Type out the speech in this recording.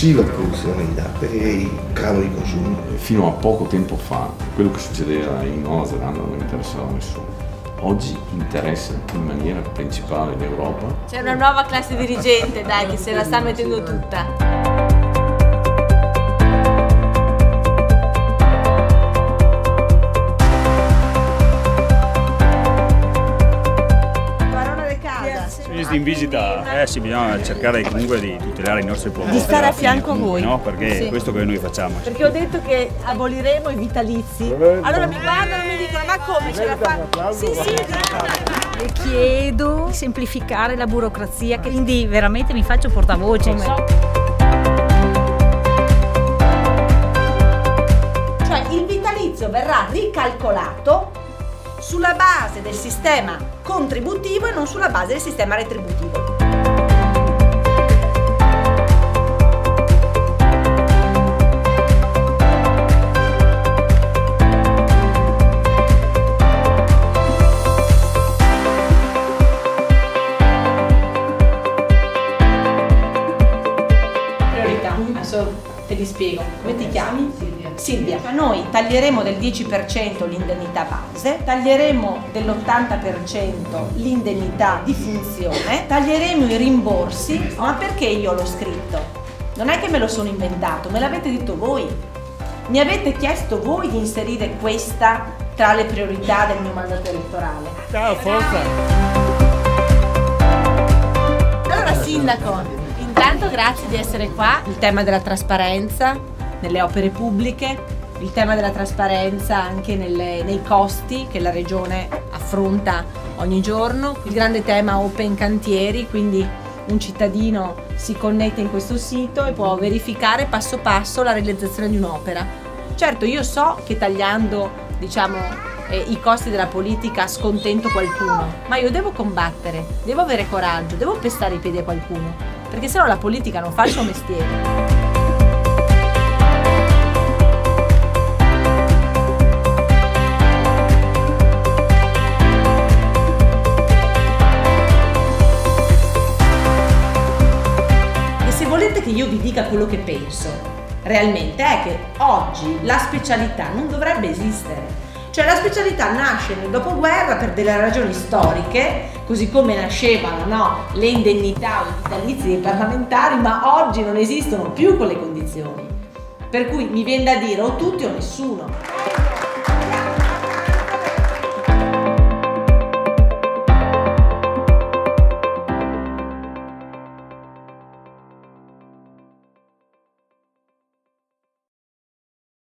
eccessiva produzione di latte e il calo di consumi. Fino a poco tempo fa quello che succedeva in Nuova Zelanda non interessava a nessuno. Oggi interessa in maniera principale l'Europa. C'è una nuova classe dirigente, dai, che se la sta mettendo tutta. In visita sì, bisogna cercare comunque di tutelare i nostri prodotti, di stare a fianco a voi, no? Perché sì, è questo che noi facciamo. Perché ho detto che aboliremo i vitalizi, allora mi guardano e mi dicono: ma come ce la fa? Sì, le chiedo di semplificare la burocrazia, quindi veramente mi faccio portavoce. Cioè il vitalizio verrà ricalcolato sulla base del sistema contributivo e non sulla base del sistema retributivo. Priorità, adesso te li spiego. Come ti chiami? Silvia. Noi taglieremo del 10% l'indennità base, taglieremo dell'80% l'indennità di funzione, taglieremo i rimborsi. Ma perché io l'ho scritto? Non è che me lo sono inventato, me l'avete detto voi. Mi avete chiesto voi di inserire questa tra le priorità del mio mandato elettorale. Ciao, forza! Allora, Sindaco, intanto grazie di essere qua. Il tema della trasparenza nelle opere pubbliche, il tema della trasparenza anche nei costi che la Regione affronta ogni giorno, il grande tema Open Cantieri, quindi un cittadino si connette in questo sito e può verificare passo passo la realizzazione di un'opera. Certo, io so che tagliando, diciamo, i costi della politica scontento qualcuno, ma io devo combattere, devo avere coraggio, devo pestare i piedi a qualcuno, perché sennò la politica non fa il suo mestiere. Che io vi dica quello che penso realmente è che oggi la specialità non dovrebbe esistere, cioè la specialità nasce nel dopoguerra per delle ragioni storiche, così come nascevano, no, le indennità o i vitalizi dei parlamentari, ma oggi non esistono più quelle condizioni, per cui mi viene da dire o tutti o nessuno.